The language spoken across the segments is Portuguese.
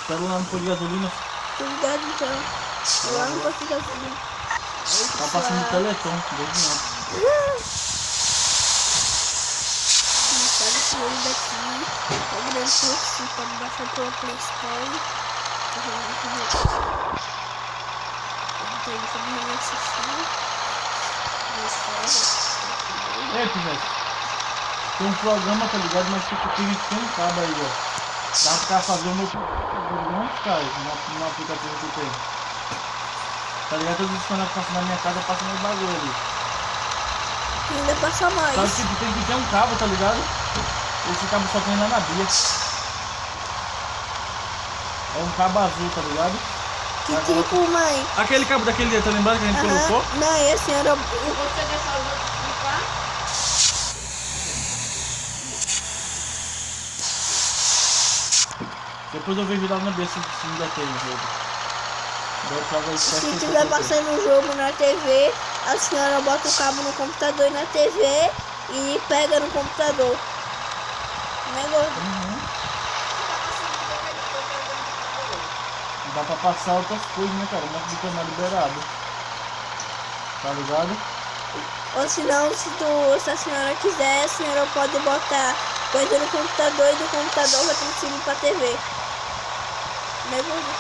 Tá lá no posto de gasolina. Tô ligado então. Tô lá no posto de gasolina. Tá passando o Teleton, desde ontem. Sabe esse jogo daqui? É grande assim, pode baixar pela Play Store. Tô jogando com meu. Tô indo com minha assistir. Ei, Pivete. Tem um programa, tá ligado? Mas tipo, tem gente que tem um cabo aí, ó. Dá pra fazer o meu programa, cara, no aplicativo que tem. Tá ligado? Todos os caras que passam na minha casa, passam no bagulho ali. E ainda passa mais. Só que tipo, tem que ter um cabo, tá ligado? Esse cabo só tem lá na Bia. É um cabo azul, tá ligado? Que tipo, mãe? Aquele cabo daquele dia, tá lembrado que a gente colocou? Não, esse era... Você deixar os outros explicar? Depois eu vejo lá na Bia se ainda tem o jogo. Se tiver passando um jogo na TV, a senhora bota o cabo no computador e na TV e pega no computador. Negócio. Dá pra passar outras coisas, né, cara? Um monte de canal liberado. Tá ligado? Ou senão, se a senhora quiser, a senhora pode botar coisa no computador e do computador vai transferir pra TV. Negócio.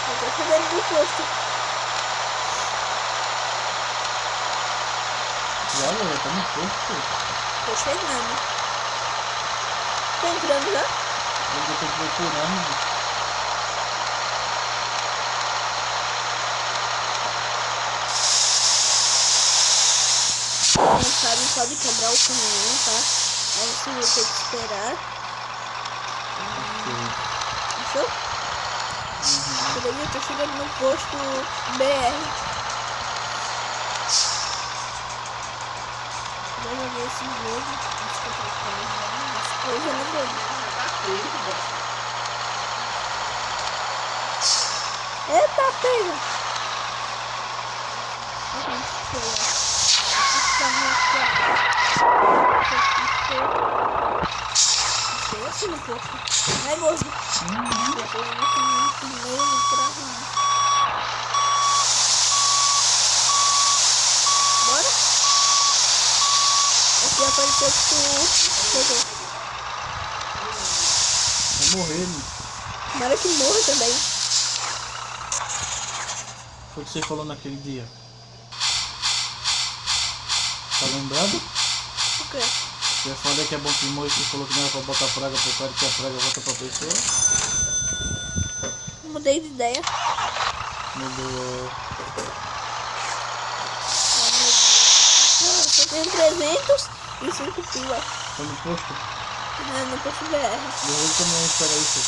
Eu tô chegando no posto. Olha, eu tô no posto. Tô chegando. Tá entrando já? Eu tô procurando. Quem sabe pode quebrar o caminhão, tá? Aí você vai ter que esperar. Fechou? Eu tô chegando no posto BR. Eu joguei esse jogo. Acho que eu tô as coisas no jogo. Eita, pega! Esse no posto. Vai, gordo. Bora? Aqui apareceu que tu chegou. Vou morrer, né? Tomara que morra também. Foi o que você falou naquele dia. Tá lembrado? O quê? Você falou que é bom que morre, você falou que não era pra botar praga pro cara, que a praga volta pra pessoa. Mudei de ideia. Mudou. Tem 305 pila. Foi no posto? É, no posto BR. Eu vou também esperar isso.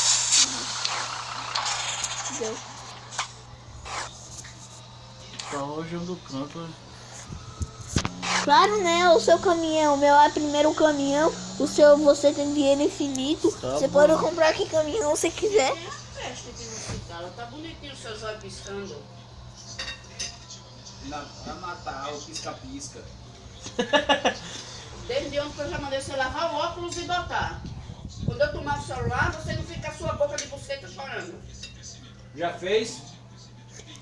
Deu. Tá hoje eu do canto. Claro, né? O seu caminhão, o meu é primeiro o caminhão. O seu, você tem dinheiro infinito. Tá você bom. pode comprar que caminhão você quiser. Tem a festa aqui no hospital. Tá bonitinho os seus olhos piscando. Vai matar o pisca-pisca. Desde ontem que eu já mandei você lavar o óculos e botar. Quando eu tomar o celular, você não fica a sua boca de buceta chorando. Já fez?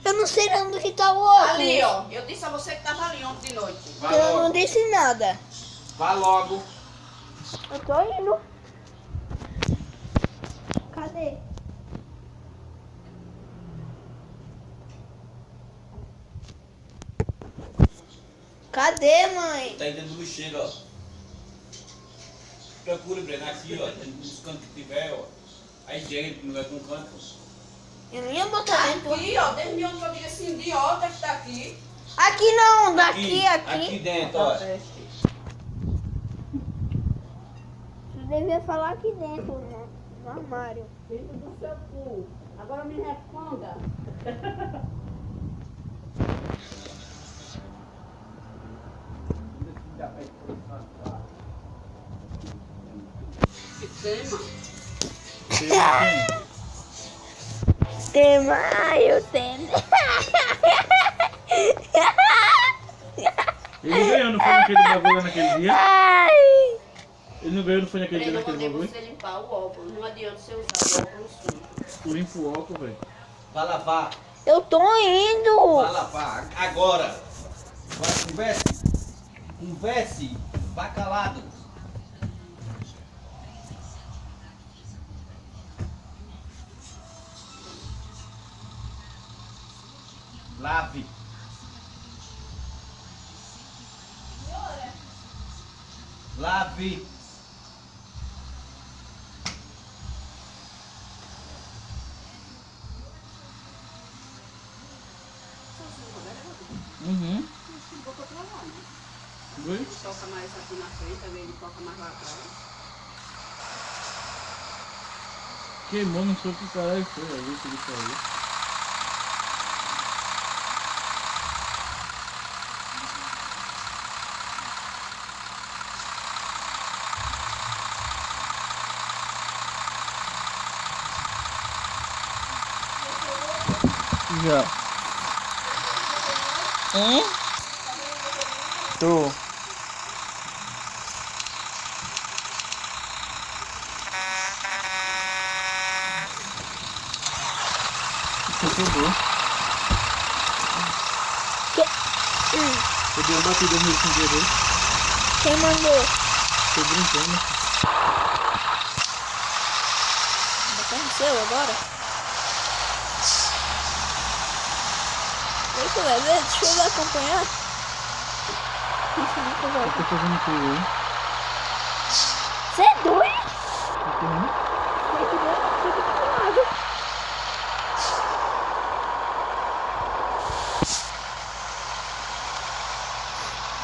Eu não sei onde que tá o óculos. Ali, ó. Eu disse a você que tava ali ontem de noite. Vai Eu não logo. disse nada. Vá logo. Eu tô indo. Cadê? Cadê, mãe? Tá aí dentro do lixeiro, ó. Procura, Breno, aqui, ó. Nos cantos que tiver, ó. Aí gente, não vai com canto. Eu não ia botar dentro. Aqui, ó. Desde ontem que eu digo esse idiota que tá aqui. Aqui não, daqui, Aqui aqui. dentro, ó. Você devia falar aqui dentro, no armário. Dentro do seu cu. Agora me responda. Que tema? Tema, ai, eu tenho. naquele bagulho lá naquele dia? Ai! Ele não ganhou, não foi naquele dia Breno, eu naquele mandei bagulho? você limpar o óculos. Não adianta você usar o óculos sujo. Limpa o óculos, velho. Vai lavar. Eu tô indo! Vai lavar. Agora. Vai, converse. Converse. Vai calado. Lave. Lave. Uhum. Botou pra lá, né? Oi? Toca mais aqui na frente, aí ele toca mais lá atrás. Queimou, não sei o que caralho foi, velho. Isso que saiu. Já. Tô. Quebrou. Eu dei uma batida nele sem querer. Quem mandou? Tô brincando. Aconteceu agora? Isso vai ver? Deixa eu acompanhar. Eu tô fazendo o que aí? Você é doido? Uhum.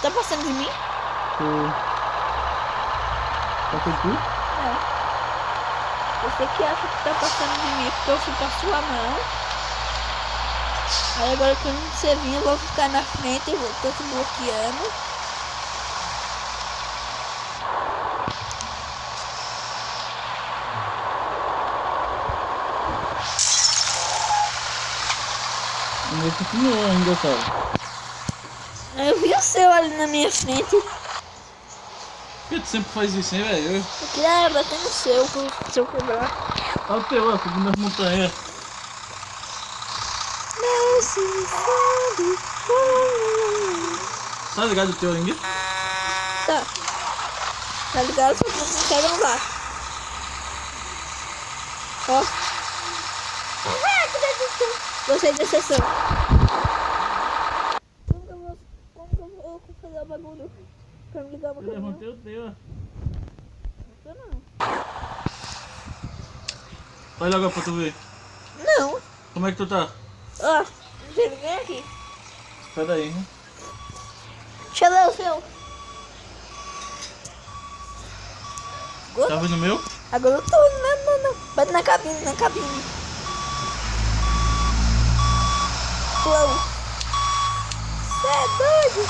Tá passando de mim? Tô. Tá com tu? Não. Você que acha que tá passando de mim porque eu fui pra sua mão. Aí agora quando você vir eu vou ficar na frente e vou tô te bloqueando. Ainda continua ainda, cara. Eu vi o seu ali na minha frente. Por que tu sempre faz isso, hein, velho? Eu queria bater no seu, pro seu quebrar. Olha o teu, ó, subindo as montanhas. Tá ligado o teu ainda? Tá. Tá ligado? Só que você não quer gravar. Ó. Gostei da sessão. Como que eu vou fazer o bagulho pra me ligar o Eu caminhão? levantei o teu, ó. Não. Olha agora pra tu ver. Não. Como é que tu tá? Ó. Não tem ninguém aqui. Espera aí, né? Deixa eu ver o seu. Tá vendo o meu? Agora eu tô. Não. Bate na cabine, Flow. Cê é doido?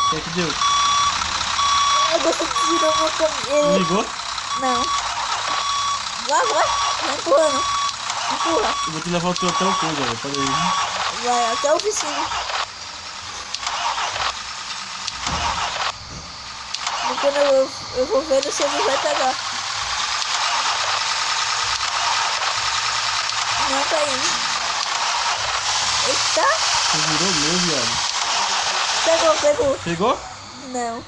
O que é que deu? Você tirou meu cabelo. Ligou? Não. Vai empurrando. Empurra. Eu vou te levar o teu até o coisa, velho. Pera aí, né? Vai até a oficina. Quando eu vou ver se ele vai pegar. Não tá indo. Eita. Tu virou meu, viado. Pegou. Pegou? Não.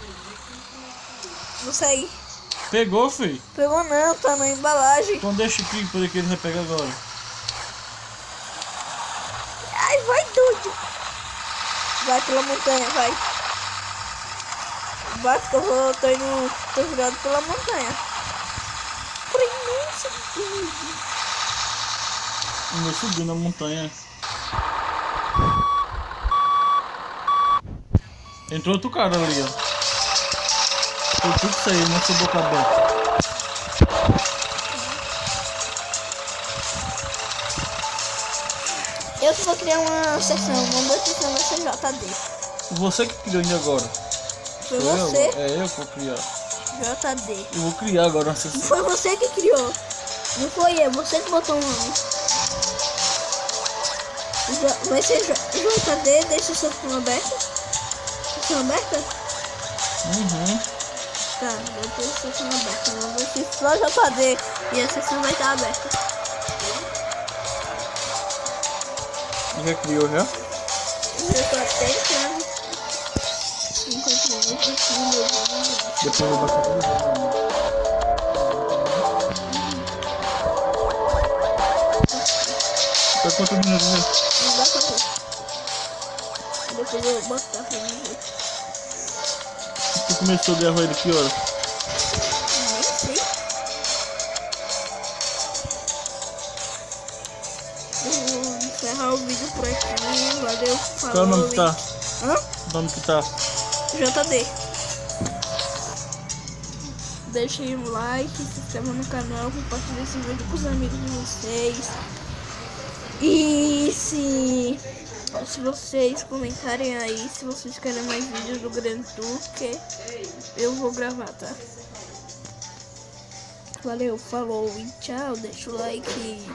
Não sei. Pegou, filho. Pegou não, tá na embalagem. Então deixa aqui, por que ele vai pegar agora. Ai, vai doido. Vai pela montanha, vai. Bate que tô virado pela montanha. Por imenso doido. Eu subi na montanha. Entrou outro cara ali, ó. Foi tudo isso aí, não sou boca aberta. Eu vou criar uma sessão vai ser JD. Você que criou ainda agora. Foi Sou você, eu? É eu que vou criar. JD. Eu vou criar agora uma sessão. Foi você que criou. Não foi eu, você que botou o nome. Vai ser JD, deixa a sessão aberta. Sessão aberta? Uhum. Tá, vou ter a sessão aberta. Não vai ser só JD e a sessão vai estar aberta. Já criou já? Eu tô até entrando. Enquanto eu vou continuar meu vídeo. Depois eu vou baixar tudo. Tá quantos minutos já? Não dá pra ver. Depois eu vou botar pra mim ver. Tu começou a gravar ele que hora? Nem sei. Eu vou encerrar o vídeo por aqui. Valeu, falou. Qual é o nome que tá? Hã? O nome que tá? JD. Deixem um like, se inscrevam no canal, compartilhem esse vídeo com os amigos de vocês. E se vocês comentarem aí, se vocês querem mais vídeos do Grand Tour, que eu vou gravar, tá? Valeu, falou e tchau, deixa o like.